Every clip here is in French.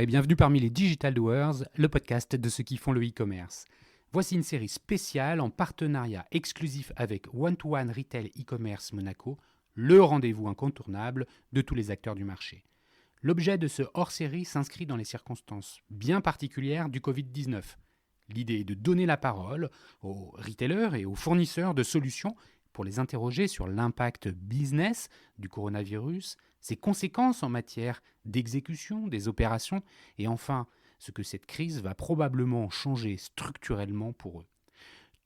et bienvenue parmi les Digital Doers, le podcast de ceux qui font le e-commerce. Voici une série spéciale en partenariat exclusif avec One-to-One Retail e-commerce Monaco, le rendez-vous incontournable de tous les acteurs du marché. L'objet de ce hors-série s'inscrit dans les circonstances bien particulières du Covid-19. L'idée est de donner la parole aux retailers et aux fournisseurs de solutions pour les interroger sur l'impact business du coronavirus, ses conséquences en matière d'exécution des opérations et enfin ce que cette crise va probablement changer structurellement pour eux.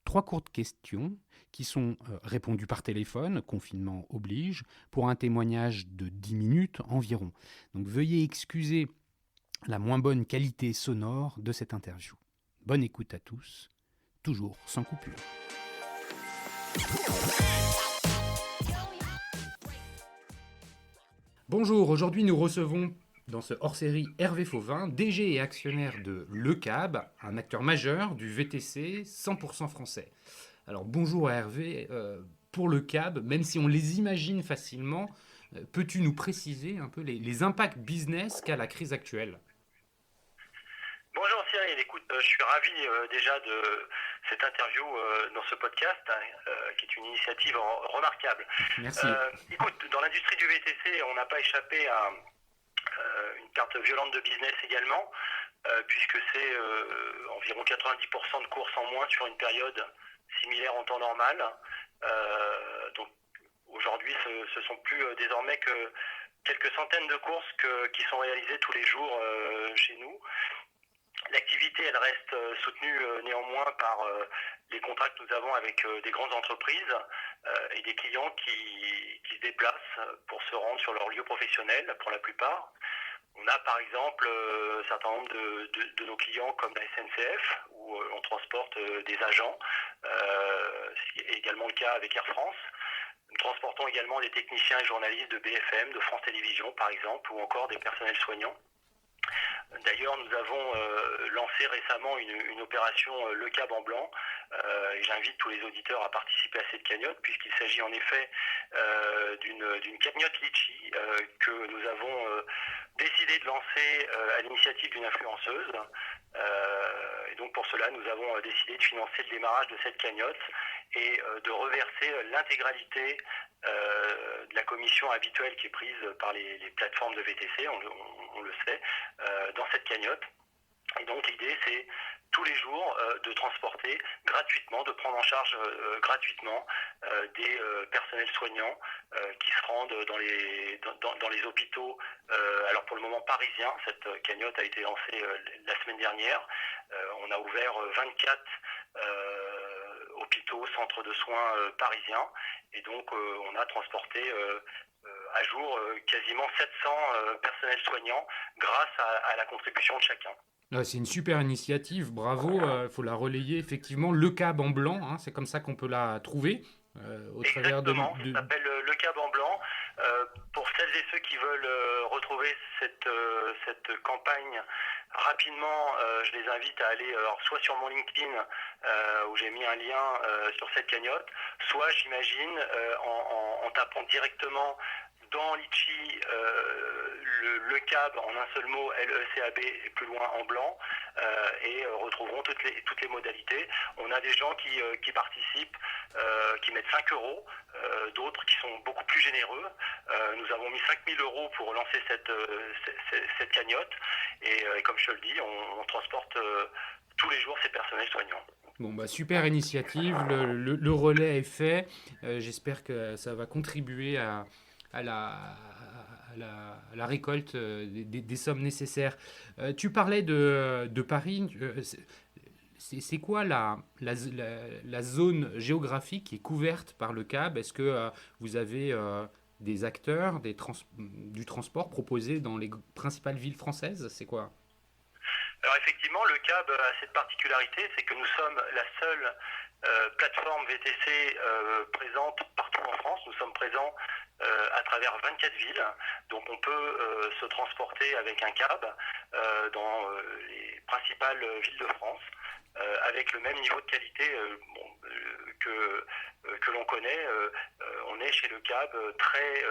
3 courtes questions qui sont répondues par téléphone, confinement oblige, pour un témoignage de 10 minutes environ. Donc veuillez excuser la moins bonne qualité sonore de cette interview. Bonne écoute à tous, toujours sans coupure. Bonjour, aujourd'hui nous recevons dans ce hors-série Hervé Fauvin, DG et actionnaire de Le Cab, un acteur majeur du VTC 100% français. Alors bonjour Hervé, pour Le Cab, même si on les imagine facilement, peux-tu nous préciser un peu les impacts business qu'a la crise actuelle ? Bonjour Cyril, écoute, je suis ravi déjà de cette interview dans ce podcast, qui est une initiative remarquable. Merci. Écoute, dans l'industrie du VTC, on n'a pas échappé à une carte violente de business également, puisque c'est environ 90% de courses en moins sur une période similaire en temps normal. Donc aujourd'hui, ce sont plus désormais que quelques centaines de courses qui sont réalisées tous les jours chez nous. L'activité, elle reste soutenue néanmoins par les contrats que nous avons avec des grandes entreprises et des clients qui se déplacent pour se rendre sur leur lieu professionnel pour la plupart. On a par exemple un certain nombre de nos clients comme la SNCF où on transporte des agents, c'est également le cas avec Air France. Nous transportons également des techniciens et journalistes de BFM, de France Télévisions par exemple, ou encore des personnels soignants. D'ailleurs, nous avons lancé récemment une opération Le Cab en blanc et j'invite tous les auditeurs à participer à cette cagnotte puisqu'il s'agit en effet d'une cagnotte litchi que nous avons décidé de lancer à l'initiative d'une influenceuse. Et donc pour cela, nous avons décidé de financer le démarrage de cette cagnotte et de reverser l'intégralité de la commission habituelle qui est prise par les plateformes de VTC, on le sait, dans cette cagnotte. Et donc l'idée c'est tous les jours de transporter gratuitement, de prendre en charge gratuitement des personnels soignants qui se rendent dans les hôpitaux. Alors pour le moment parisiens, cette cagnotte a été lancée la semaine dernière. On a ouvert 24 hôpitaux, centres de soins parisiens et donc on a transporté à jour quasiment 700 personnels soignants grâce à la contribution de chacun. C'est une super initiative, bravo, faut la relayer effectivement, Le Cab en blanc, hein, c'est comme ça qu'on peut la trouver. Exactement, ça s'appelle Le Cab en blanc. Pour celles et ceux qui veulent retrouver cette campagne rapidement, je les invite à aller soit sur mon LinkedIn où j'ai mis un lien sur cette cagnotte, soit j'imagine en tapant directement dans Litchi le Cab en un seul mot, L-E-C-A-B et plus loin en blanc et retrouveront toutes les modalités. On a des gens qui participent, qui mettent 5 euros, d'autres qui sont beaucoup plus généreux. Nous avons mis 5 000 euros pour lancer cette cagnotte et comme je te le dis, on transporte tous les jours ces personnels soignants. Bon, super initiative, le relais est fait, j'espère que ça va contribuer à la récolte des sommes nécessaires. Tu parlais de Paris. C'est quoi la zone géographique qui est couverte par le Cab ? Est-ce que vous avez des acteurs du transport proposés dans les principales villes françaises ? C'est quoi ? Alors effectivement, le Cab a cette particularité, c'est que nous sommes la seule plateforme VTC présente partout en France. Nous sommes présents à travers 24 villes, donc on peut se transporter avec un cab dans les principales villes de France avec le même niveau de qualité que l'on connaît. On est chez le cab très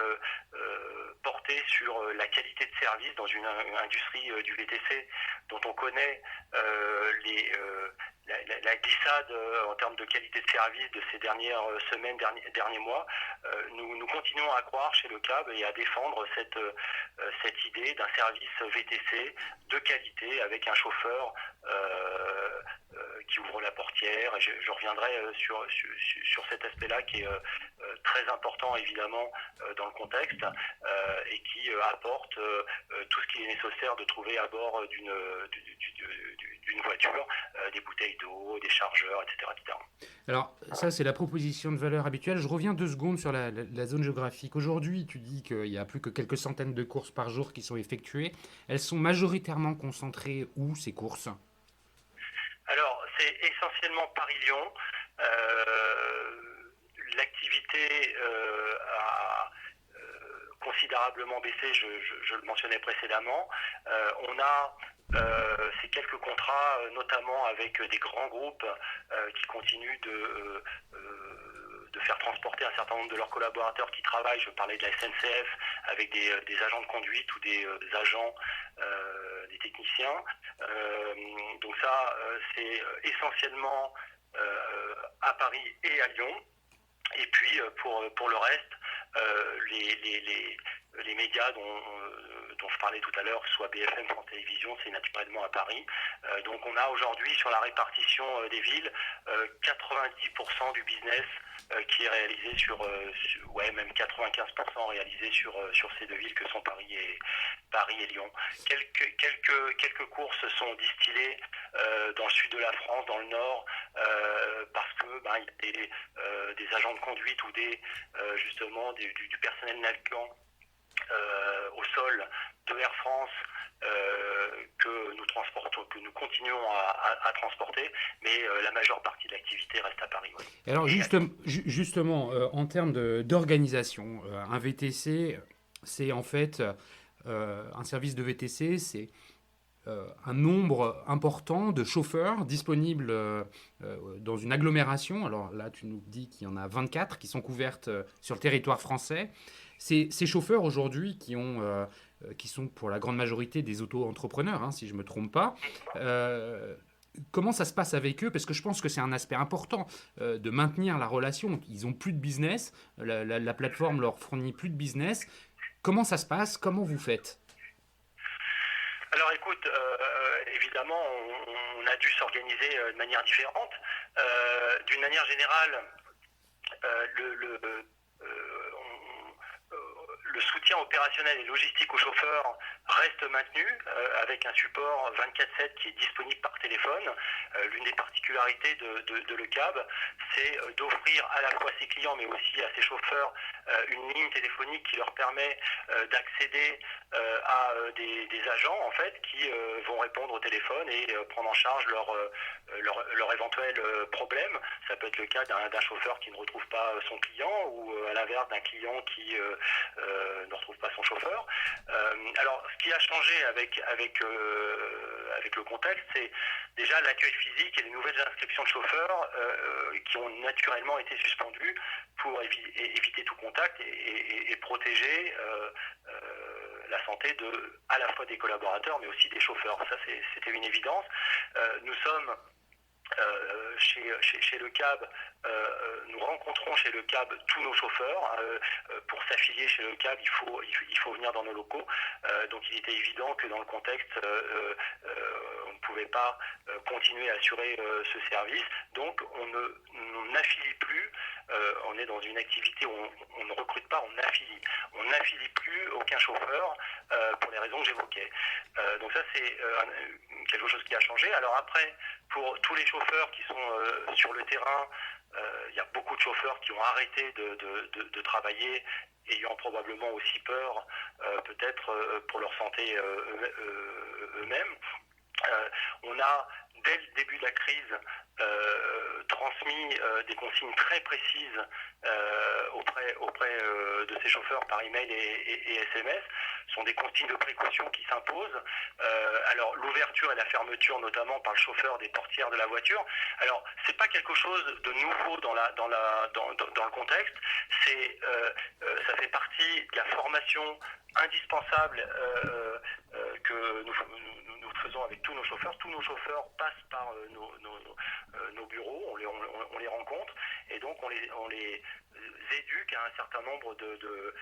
porté porter sur la qualité de service dans une industrie du VTC dont on connaît la glissade en termes de qualité de service de ces dernières semaines, derniers mois. Nous continuons à croire chez Le CAB et à défendre cette idée d'un service VTC de qualité avec un chauffeur qui ouvre la portière. Et je reviendrai sur cet aspect-là qui est très important évidemment dans le contexte et qui apporte tout ce qui est nécessaire de trouver à bord d'une voiture, des bouteilles d'eau, des chargeurs, etc., etc. Alors, ça, c'est la proposition de valeur habituelle. Je reviens 2 secondes sur la zone géographique. Aujourd'hui, tu dis qu'il n'y a plus que quelques centaines de courses par jour qui sont effectuées. Elles sont majoritairement concentrées où, ces courses ? Alors, c'est essentiellement Paris-Lyon. L'activité a considérablement baissé, je le mentionnais précédemment. On a ces quelques contrats, notamment avec des grands groupes qui continuent de faire transporter un certain nombre de leurs collaborateurs qui travaillent. Je parlais de la SNCF avec des agents de conduite ou des agents, des techniciens. Donc ça, c'est essentiellement à Paris et à Lyon. Et puis pour le reste, les médias dont je parlais tout à l'heure, soit BFM, France Télévisions, c'est naturellement à Paris. Donc on a aujourd'hui sur la répartition des villes 90% du business qui est réalisé même 95% réalisé sur ces 2 villes que sont Paris et Lyon. Quelques courses sont distillées dans le sud de la France, dans le nord, parce que il y a des agents de conduite ou justement du personnel navigant au sol de Air France que nous continuons à transporter, mais la majeure partie de l'activité reste à Paris. Oui. Alors justement, en termes d'organisation, un VTC, c'est en fait un service de VTC, c'est un nombre important de chauffeurs disponibles dans une agglomération. Alors là, tu nous dis qu'il y en a 24 qui sont couvertes sur le territoire français. Ces chauffeurs aujourd'hui qui sont pour la grande majorité des auto-entrepreneurs, hein, si je ne me trompe pas, comment ça se passe avec eux ? Parce que je pense que c'est un aspect important de maintenir la relation. Ils n'ont plus de business, la plateforme leur fournit plus de business. Comment ça se passe ? Comment vous faites ? Alors écoute, évidemment, on a dû s'organiser de manière différente. D'une manière générale, le soutien opérationnel et logistique aux chauffeurs reste maintenu avec un support 24/7 qui est disponible par téléphone. L'une des particularités de Le CAB, c'est d'offrir à la fois à ses clients mais aussi à ses chauffeurs une ligne téléphonique qui leur permet d'accéder à des agents en fait qui vont répondre au téléphone et prendre en charge leur éventuel problème. Ça peut être le cas d'un chauffeur qui ne retrouve pas son client ou à l'inverse d'un client qui ne retrouve pas son chauffeur. Alors, ce qui a changé avec le contexte, c'est déjà l'accueil physique et les nouvelles inscriptions de chauffeurs qui ont naturellement été suspendues pour éviter tout contact et protéger la santé à la fois des collaborateurs mais aussi des chauffeurs. Ça, c'était une évidence. Nous sommes chez Le CAB, nous rencontrons chez Le CAB tous nos chauffeurs. Pour s'affilier chez Le CAB, il faut venir dans nos locaux. Donc il était évident que dans le contexte, on ne pouvait pas continuer à assurer ce service. Donc on n'affilie plus. On est dans une activité où on ne recrute pas, on affilie. On n'affilie plus aucun chauffeur pour les raisons que j'évoquais. Donc ça, c'est quelque chose qui a changé. Alors après, pour tous les chauffeurs qui sont sur le terrain, il y a beaucoup de chauffeurs qui ont arrêté de travailler, ayant probablement aussi peur, peut-être pour leur santé eux-mêmes. On a, dès le début de la crise, transmis des consignes très précises auprès de ces chauffeurs par email et SMS. Ce sont des consignes de précaution qui s'imposent. Alors l'ouverture et la fermeture, notamment par le chauffeur des portières de la voiture. Alors c'est pas quelque chose de nouveau dans le contexte. Ça fait partie de la formation indispensable que nous faisons avec tous nos chauffeurs. Tous nos chauffeurs passent par nos bureaux, on les rencontre et donc on les éduque à un certain nombre de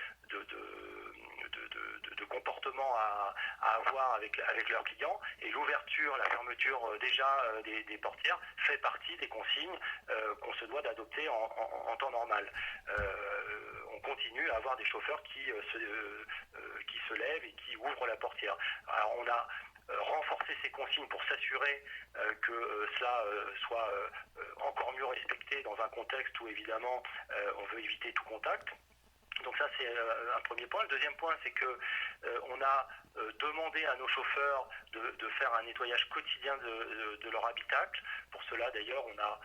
comportements à avoir avec leurs clients, et l'ouverture, la fermeture des portières fait partie des consignes qu'on se doit d'adopter en temps normal. On continue à avoir des chauffeurs qui se lèvent et qui ouvrent la portière. Alors on a renforcer ces consignes pour s'assurer que cela soit encore mieux respecté dans un contexte où évidemment on veut éviter tout contact. Donc ça c'est un premier point. Le deuxième point, c'est que on a demandé à nos chauffeurs de faire un nettoyage quotidien de leur habitacle. Pour cela d'ailleurs on a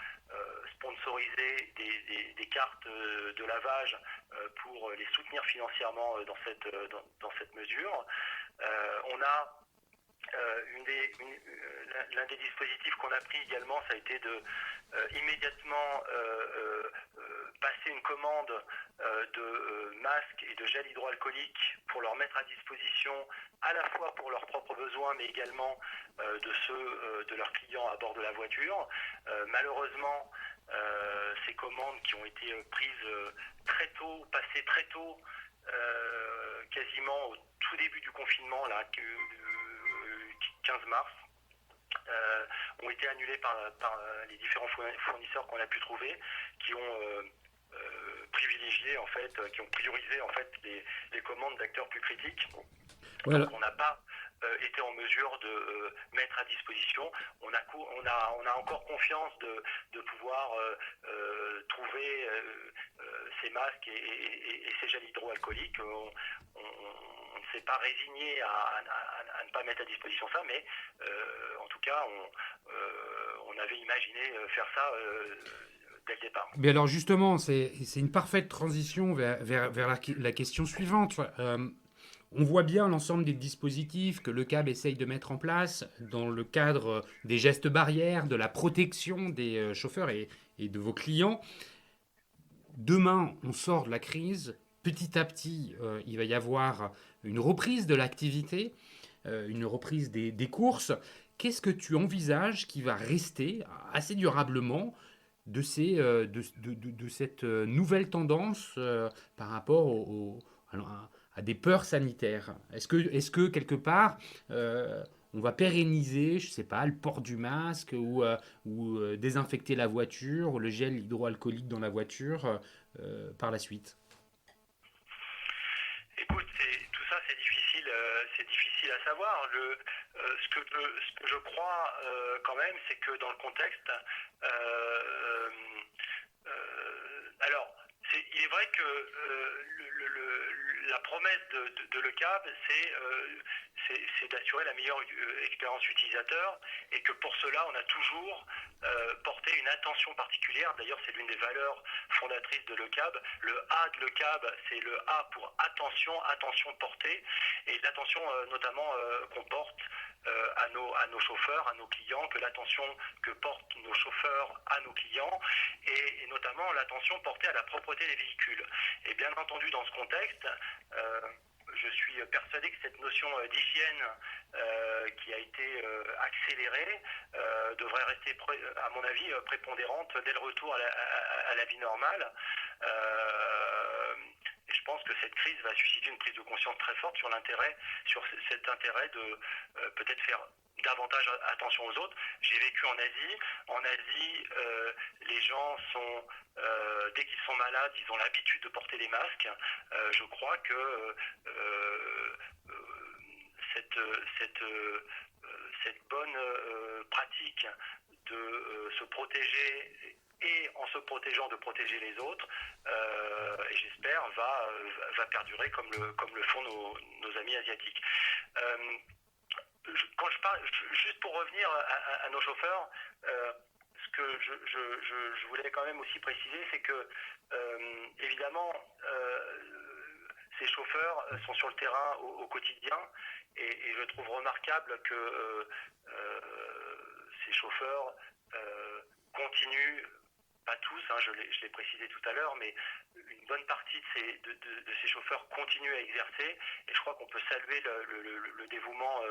sponsorisé des cartes de lavage pour les soutenir financièrement dans cette mesure. On a l'un des dispositifs qu'on a pris également, ça a été de immédiatement passer une commande de masques et de gel hydroalcoolique pour leur mettre à disposition à la fois pour leurs propres besoins mais également de ceux de leurs clients à bord de la voiture. Malheureusement, ces commandes qui ont été prises très tôt, passées très tôt, quasiment au tout début du confinement, là, 15 mars, ont été annulés par les différents fournisseurs qu'on a pu trouver, qui ont privilégié en fait, qui ont priorisé en fait les commandes d'acteurs plus critiques. Voilà. Donc on n'a pas été en mesure de mettre à disposition. On a encore confiance de pouvoir trouver ces masques et ces gels hydroalcooliques. On ne s'est pas résigné à ne pas mettre à disposition ça, mais en tout cas, on avait imaginé faire ça dès le départ. Mais alors justement, c'est une parfaite transition vers la question suivante. On voit bien l'ensemble des dispositifs que le CAB essaye de mettre en place dans le cadre des gestes barrières, de la protection des chauffeurs et de vos clients. Demain, on sort de la crise. Petit à petit, il va y avoir une reprise de l'activité, une reprise des courses. Qu'est-ce que tu envisages qui va rester assez durablement de cette nouvelle tendance par rapport à des peurs sanitaires? Est-ce que quelque part, on va pérenniser, je ne sais pas, le port du masque ou désinfecter la voiture, ou le gel hydroalcoolique dans la voiture par la suite? Écoute, tout ça c'est difficile à savoir. Ce que je crois quand même, c'est que dans le contexte, alors il est vrai que la promesse de Le CAB, c'est d'assurer la meilleure expérience utilisateur, et que pour cela, on a toujours porté une attention particulière. D'ailleurs, c'est l'une des valeurs fondatrices de Le CAB. Le A de Le CAB, c'est le A pour attention portée, et l'attention notamment qu'on porte à nos chauffeurs, à nos clients, que l'attention que portent nos chauffeurs à nos clients, et notamment l'attention portée à la propreté des véhicules. Et bien entendu, dans ce contexte, je suis persuadé que cette notion d'hygiène qui a été accélérée devrait rester, à mon avis, prépondérante dès le retour à la vie normale. Et je pense que cette crise va susciter une prise de conscience très forte sur cet intérêt de peut-être faire davantage attention aux autres. J'ai vécu en Asie. En Asie, les gens sont, dès qu'ils sont malades, ils ont l'habitude de porter des masques. Je crois que cette bonne pratique de se protéger et en se protégeant de protéger les autres, et j'espère va perdurer comme le font nos amis asiatiques. quand je parle, juste pour revenir à nos chauffeurs, ce que je voulais quand même aussi préciser, c'est que évidemment, ces chauffeurs sont sur le terrain au quotidien, et je trouve remarquable que ces chauffeurs continuent, pas tous, hein, je l'ai précisé tout à l'heure, mais une bonne partie de ces chauffeurs continuent à exercer, et je crois qu'on peut saluer le dévouement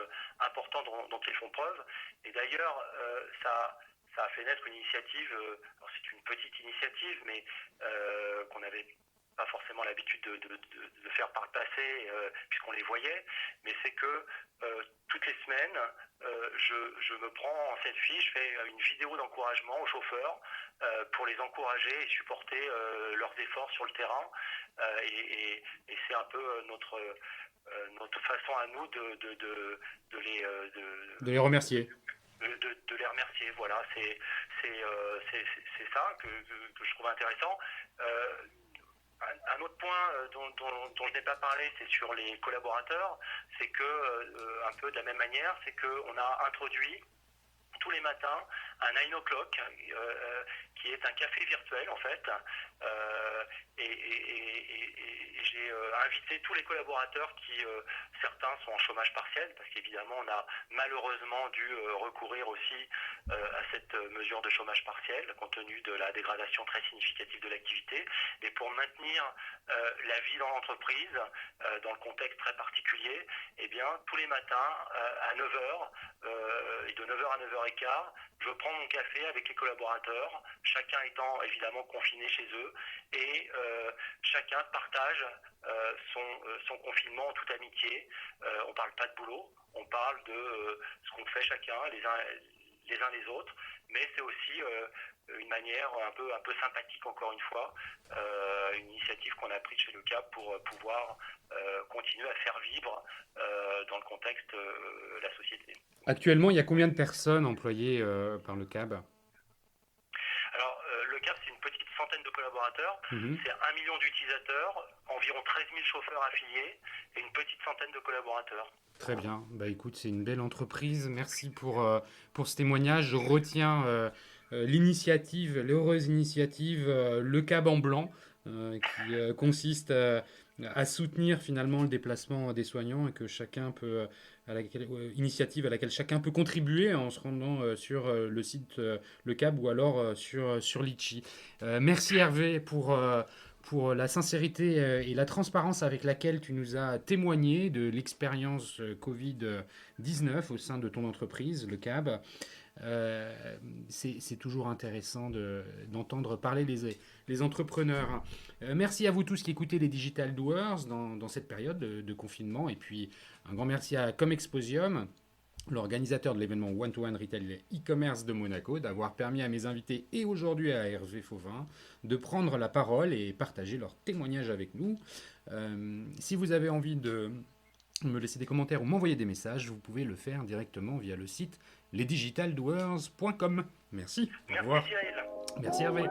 important dont ils font preuve. Et d'ailleurs, ça a fait naître une initiative, alors c'est une petite initiative, mais qu'on n'avait pas forcément l'habitude de faire par le passé, puisqu'on les voyait, mais c'est que toutes les semaines, je me prends en selfie, je fais une vidéo d'encouragement aux chauffeurs pour les encourager et supporter leurs efforts sur le terrain, et c'est un peu notre façon à nous de les remercier. De les remercier. Voilà, c'est ça que je trouve intéressant. Un autre point dont je n'ai pas parlé, c'est sur les collaborateurs. C'est que, un peu de la même manière, c'est qu'on a introduit tous les matins un 9 o'clock qui est un café virtuel en fait, et j'ai invité tous les collaborateurs qui, certains sont en chômage partiel, parce qu'évidemment on a malheureusement dû recourir aussi à cette mesure de chômage partiel compte tenu de la dégradation très significative de l'activité, et pour maintenir la vie dans l'entreprise dans le contexte très particulier, eh bien tous les matins à 9h, et de 9h à 9h15, je prends mon café avec les collaborateurs, chacun étant évidemment confiné chez eux, et chacun partage son confinement en toute amitié. On ne parle pas de boulot, on parle de ce qu'on fait chacun, les uns les autres, mais c'est aussi une manière un peu sympathique, encore une fois, une initiative qu'on a prise chez Le CAB pour pouvoir continuer à faire vivre dans le contexte la société. Actuellement, il y a combien de personnes employées par Le CAB ? Alors, Le CAB, c'est une petite centaine de collaborateurs, c'est 1 million d'utilisateurs, environ 13 000 chauffeurs affiliés et une petite centaine de collaborateurs. Très bien. Bah, écoute, c'est une belle entreprise. Merci pour ce témoignage. Je retiens l'initiative, l'heureuse initiative Le CAB en blanc, qui consiste à soutenir finalement le déplacement des soignants, et que chacun peut, initiative à laquelle chacun peut contribuer en se rendant sur le site Le CAB ou alors sur Litchi. Merci Hervé pour la sincérité et la transparence avec laquelle tu nous as témoigné de l'expérience Covid-19 au sein de ton entreprise, Le CAB. C'est toujours intéressant d'entendre parler les entrepreneurs. Merci à vous tous qui écoutez les Digital Doers dans cette période de confinement. Et puis, un grand merci à Comexposium, l'organisateur de l'événement One-to-One Retail e-commerce de Monaco, d'avoir permis à mes invités et aujourd'hui à Hervé Fauvin de prendre la parole et partager leur témoignage avec nous. Si vous avez envie de me laisser des commentaires ou m'envoyer des messages, vous pouvez le faire directement via le site lesdigitaldoers.com. Merci. Au revoir. Merci Cyril. Merci Hervé.